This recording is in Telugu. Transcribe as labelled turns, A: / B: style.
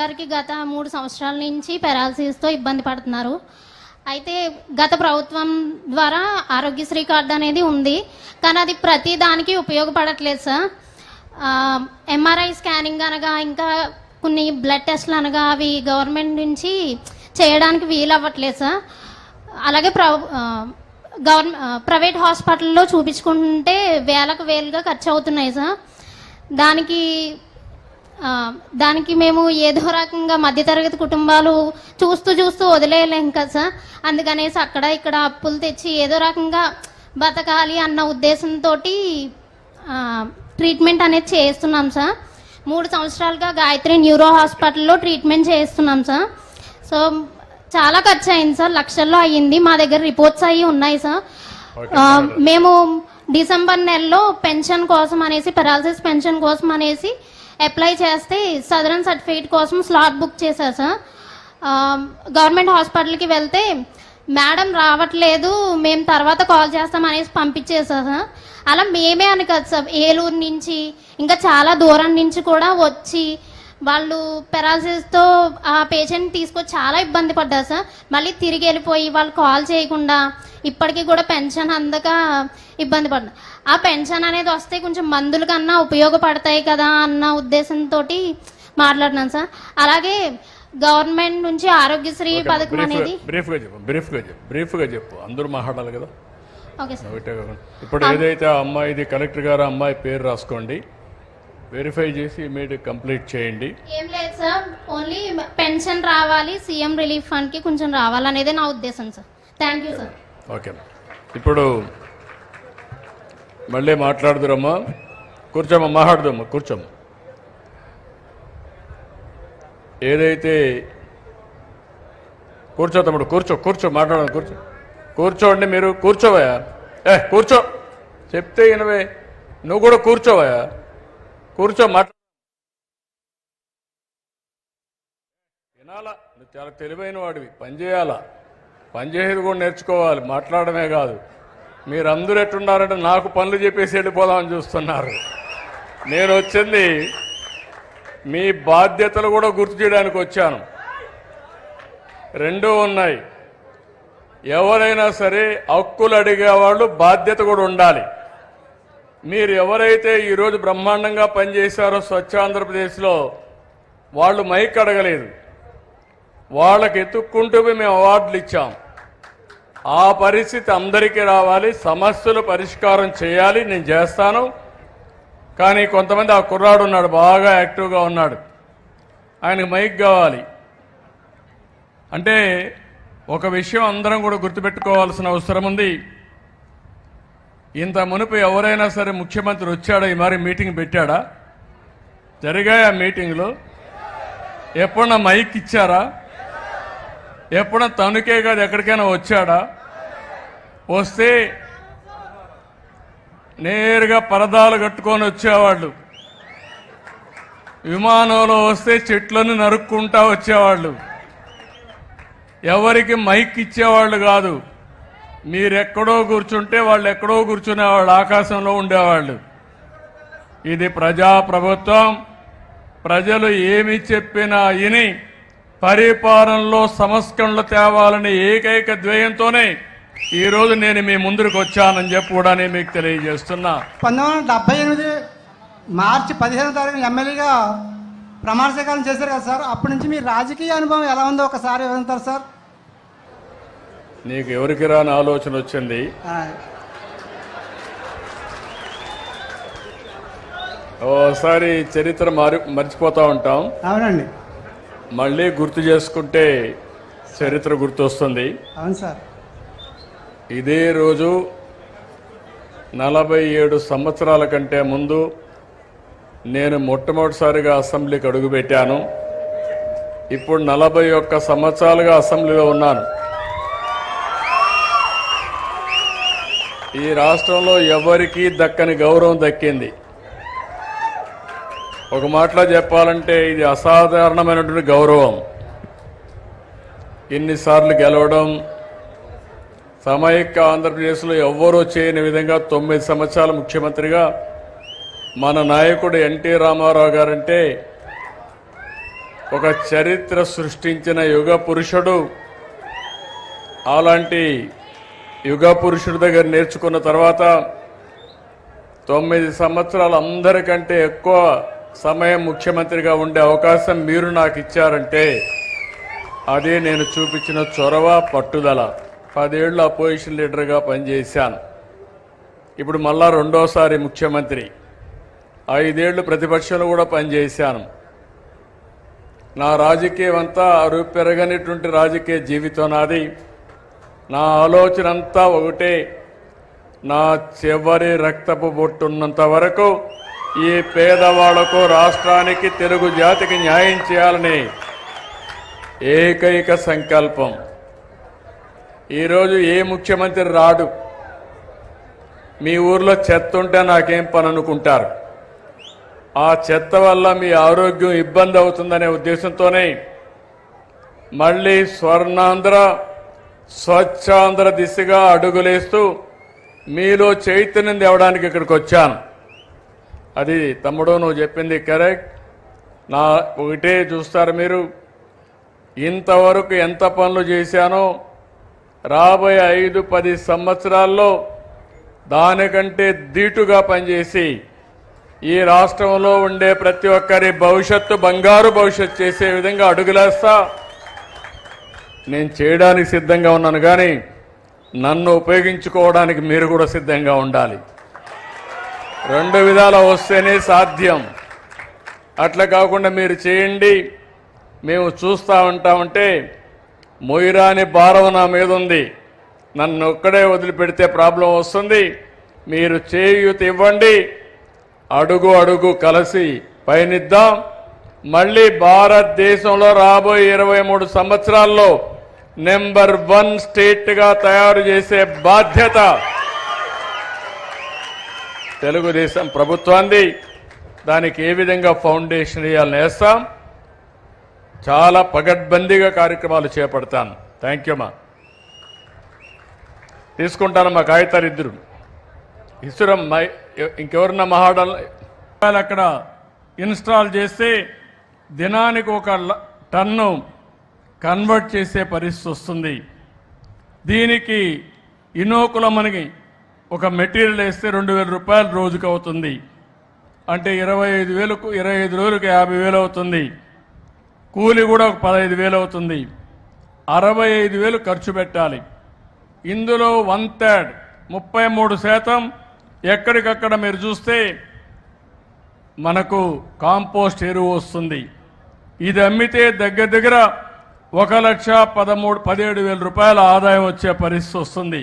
A: గారికి గత 3 సంవత్సరాల నుంచి పెరాలసిస్తో ఇబ్బంది పడుతున్నారు. అయితే గత ప్రభుత్వం ద్వారా ఆరోగ్యశ్రీ కార్డు అనేది ఉంది, కానీ అది ప్రతి దానికి ఉపయోగపడట్లేదు సార్. ఎంఆర్ఐ స్కానింగ్ అనగా ఇంకా కొన్ని బ్లడ్ టెస్ట్లు అనగా అవి గవర్నమెంట్ నుంచి చేయడానికి వీలవ్వట్లేదు సార్. అలాగే ప్రైవేట్ హాస్పిటల్లో చూపించుకుంటే వేలకు వేలుగా ఖర్చు అవుతున్నాయి సార్. దానికి మేము ఏదో రకంగా మధ్యతరగతి కుటుంబాలు చూస్తూ వదిలేయలేం కదా సార్. అందుకనేసి అక్కడ ఇక్కడ అప్పులు తెచ్చి ఏదో రకంగా బతకాలి అన్న ఉద్దేశంతో ట్రీట్మెంట్ అనేది చేస్తున్నాం సార్. 3 సంవత్సరాలుగా గాయత్రి న్యూరో హాస్పిటల్లో ట్రీట్మెంట్ చేస్తున్నాం సార్. సో చాలా ఖర్చు అయింది సార్, లక్షల్లో అయ్యింది. మా దగ్గర రిపోర్ట్స్ అవి ఉన్నాయి సార్. మేము డిసెంబర్ నెలలో పెన్షన్ కోసం అనేసి, పెరాలసిస్ పెన్షన్ కోసం అనేసి అప్లై చేస్తే సదరన్ సర్టిఫికేట్ కోసం స్లాట్ బుక్ చేశారు సార్. గవర్నమెంట్ హాస్పిటల్కి వెళ్తే మేడం రావట్లేదు, మేము తర్వాత కాల్ చేస్తాం అనేసి పంపించేసారు సార్. అలా మేమే అని కాదు సార్, ఏలూరు నుంచి ఇంకా చాలా దూరం నుంచి కూడా వచ్చి వాళ్ళు పెరాలసిస్తో ఆ పేషెంట్ తీసుకొచ్చి చాలా ఇబ్బంది పడ్డారు సార్. మళ్ళీ తిరిగి వెళ్ళిపోయి వాళ్ళు కాల్ చేయకుండా ఇప్పటికీ కూడా పెన్షన్ అందక ఇబ్బంది పడ్డా. ఆ పెన్షన్ అనేది వస్తే కొంచెం మందుల కన్నా ఉపయోగపడతాయి కదా అన్న ఉద్దేశంతో మాట్లాడినాను సార్. అలాగే గవర్నమెంట్ నుంచి ఆరోగ్యశ్రీ పథకం అనేది
B: బ్రీఫ్గా చెప్పు, అందరూ మాట్లాడాలి కదా.
A: Okay sir.
B: ఇప్పుడు ఏదైతే అమ్మాయిది కలెక్టర్ గారు అమ్మాయి పేరు రాసుకోండి, వెరిఫై చేసి ఇమీడియట్ కంప్లీట్ చేయండి.
A: ఏం లేదు సార్, ఓన్లీ పెన్షన్ రావాలి, సీఎం రిలీఫ్ ఫండ్కి కొంచెం రావాలనేదే నా ఉద్దేశం sir. Thank you sir.
B: Okay, ఇప్పుడు మళ్ళీ మాట్లాడుదురమ్మా. కూర్చోమ్మా, మాట్లాడుదమ్మా, కూర్చోమ్మా. ఏదైతే కూర్చో తమ్ముడు, కూర్చో మాట్లాడదాం, కూర్చోండి. మీరు కూర్చోవయా, కూర్చో, చెప్తే వినవే. నువ్వు కూడా కూర్చోవయా, కూర్చో, వినాలా. నువ్వు చాలా తెలివైన వాడివి, పనిచేయాలా, పనిచేసేది కూడా నేర్చుకోవాలి, మాట్లాడమే కాదు. మీరందరూ ఎట్టున్నారంటే నాకు పనులు చెప్పేసి వెళ్ళిపోదామని చూస్తున్నారు. నేను వచ్చింది మీ బాధ్యతలు కూడా గుర్తు చేయడానికి వచ్చాను. రెండూ ఉన్నాయి. ఎవరైనా సరే హక్కులు అడిగేవాళ్ళు బాధ్యత కూడా ఉండాలి. మీరు ఎవరైతే ఈరోజు బ్రహ్మాండంగా పనిచేశారో స్వచ్ఛ ఆంధ్రప్రదేశ్లో, వాళ్ళు మైక్ అడగలేదు, వాళ్ళకి ఎత్తుక్కుంటూ మేము అవార్డులు ఇచ్చాం. ఆ పరిస్థితి అందరికీ రావాలి, సమస్యలు పరిష్కారం చేయాలి, నేను చేస్తాను. కానీ కొంతమంది, ఆ కుర్రాడు ఉన్నాడు బాగా యాక్టివ్గా ఉన్నాడు, ఆయనకు మైక్ కావాలి. అంటే ఒక విషయం అందరం కూడా గుర్తుపెట్టుకోవాల్సిన అవసరం ఉంది. ఇంత మునుపు ఎవరైనా సరే ముఖ్యమంత్రి వచ్చాడా, ఈ మరి మీటింగ్ పెట్టాడా? జరిగాయి ఆ మీటింగ్లో? ఎప్పుడన్నా మైక్ ఇచ్చారా? ఎప్పుడన్నా తనుకే కాదు ఎక్కడికైనా వచ్చాడా? వస్తే నేరుగా పరదాలు కట్టుకొని వచ్చేవాళ్ళు, విమానంలో వస్తే చెట్లను నరుక్కుంటా వచ్చేవాళ్ళు, ఎవరికి మైక్ ఇచ్చేవాళ్ళు కాదు. మీరెక్కడో కూర్చుంటే వాళ్ళు ఎక్కడో కూర్చునేవాళ్ళు, ఆకాశంలో ఉండేవాళ్ళు. ఇది ప్రజాప్రభుత్వం. ప్రజలు ఏమి చెప్పినా విని పరిపాలనలో సంస్కరణలు తేవాలని ఏకైక ధ్యేయంతోనే ఈరోజు నేను మీ ముందుకు వచ్చానని చెప్పి కూడా నేను మీకు తెలియజేస్తున్నా.
C: 1978 మార్చి 15వ తారీఖున ఎమ్మెల్యేగా ప్రమాణ స్వీకారం చేశారు కదా సార్. అప్పటి నుంచి మీ రాజకీయ అనుభవం ఎలా ఉందో ఒకసారి వివరిస్తారు సార్.
B: నీకు ఎవరికి రాని ఆలోచన వచ్చింది. ఓసారి చరిత్ర మర్చిపోతా ఉంటాం.
C: అవునండి.
B: మళ్ళీ గుర్తు చేసుకుంటే చరిత్ర గుర్తొస్తుంది.
C: అవును సార్.
B: ఇదే రోజు 47 సంవత్సరాల కంటే ముందు నేను మొట్టమొదటిసారిగా అసెంబ్లీకి అడుగుపెట్టాను. ఇప్పుడు 41 సంవత్సరాలుగా అసెంబ్లీలో ఉన్నాను. ఈ రాష్ట్రంలో ఎవరికీ దక్కని గౌరవం దక్కింది. ఒక మాటలో చెప్పాలంటే ఇది అసాధారణమైనటువంటి గౌరవం. ఇన్నిసార్లు గెలవడం, సమైక్య ఆంధ్రప్రదేశ్లో ఎవ్వరూ చేయని విధంగా 9 సంవత్సరాల ముఖ్యమంత్రిగా మన నాయకుడు ఎన్టీ రామారావు గారంటే ఒక చరిత్ర సృష్టించిన యుగ పురుషుడు. అలాంటి యుగ పురుషుడి దగ్గర నేర్చుకున్న తర్వాత 9 సంవత్సరాలు అందరికంటే ఎక్కువ సమయం ముఖ్యమంత్రిగా ఉండే అవకాశం మీరు నాకు ఇచ్చారంటే అదే నేను చూపించిన చొరవ, పట్టుదల. 10 ఏళ్ళు అపోజిషన్ లీడర్గా పనిచేశాను. ఇప్పుడు మళ్ళా రెండోసారి ముఖ్యమంత్రి. 5 ఏళ్ళు ప్రతిపక్షంలో కూడా పనిచేశాను. నా రాజకీయం అంతా అరువు పెరగనిటువంటి రాజకీయ జీవితం నాది. నా ఆలోచన అంతా ఒకటే, నా చివరి రక్తపు బొట్టున్నంత వరకు ఈ పేదవాళ్లకు, రాష్ట్రానికి, తెలుగు జాతికి న్యాయం చేయాలని ఏకైక సంకల్పం. ఈరోజు ఏ ముఖ్యమంత్రి రాడు. మీ ఊర్లో చెత్త ఉంటే నాకేం పని అనుకుంటారు. ఆ చెత్త వల్ల మీ ఆరోగ్యం ఇబ్బంది అవుతుందనే ఉద్దేశంతోనే మళ్ళీ స్వర్ణాంధ్ర, స్వచ్ఛాంధ్ర దిశగా అడుగులేస్తూ మీలో చైతన్యం తేవడానికి ఇక్కడికి వచ్చాను. అది తమ్ముడు నువ్వు చెప్పింది కరెక్ట్. నా ఒకటే చూస్తారు మీరు, ఇంతవరకు ఎంత పనులు చేశానో రాబోయే 5-10 సంవత్సరాల్లో దానికంటే ధీటుగా పనిచేసి ఈ రాష్ట్రంలో ఉండే ప్రతి ఒక్కరి భవిష్యత్తు బంగారు భవిష్యత్తు చేసే విధంగా అడుగులేస్తా. నేను చేయడానికి సిద్ధంగా ఉన్నాను, కానీ నన్ను ఉపయోగించుకోవడానికి మీరు కూడా సిద్ధంగా ఉండాలి. 2 విధాల వస్తేనే సాధ్యం. అట్లా కాకుండా మీరు చేయండి, మేము చూస్తూ ఉంటామంటే మొయిరాని భారం నా మీద ఉంది. నన్ను ఒక్కడే వదిలిపెడితే ప్రాబ్లం వస్తుంది. మీరు చేయూత ఇవ్వండి, అడుగు అడుగు కలిసి పయనిద్దాం. మళ్ళీ భారతదేశంలో రాబోయే 23 సంవత్సరాల్లో నెంబర్ 1 స్టేట్గా తయారు చేసే బాధ్యత తెలుగుదేశం ప్రభుత్వాన్ని. దానికి ఏ విధంగా ఫౌండేషన్ వేయాలని వేస్తాం. చాలా పగడ్బందీగా కార్యక్రమాలు చేపడతాను. Thank you. తీసుకుంటాను మా కాగితాలు ఇద్దరు ఇసురం ఇంకెవరన్నా మహాడల్ అక్కడ ఇన్స్టాల్ చేస్తే దినానికి 1 టన్ను కన్వర్ట్ చేసే పరిస్థితి వస్తుంది. దీనికి ఇనోకులం మనకి ఒక మెటీరియల్ వేస్తే 2,000 రూపాయలు రోజుకు అవుతుంది. అంటే 25 రోజులకు 50,000 అవుతుంది. కూలి కూడా ఒక 15,000 అవుతుంది. 65,000 ఖర్చు పెట్టాలి. ఇందులో 1/3 33% ఎక్కడికక్కడ మీరు చూస్తే మనకు కాంపోస్ట్ ఎరువు వస్తుంది. ఇది అమ్మితే దగ్గర 1,17,000 రూపాయల ఆదాయం వచ్చే పరిస్థితి వస్తుంది.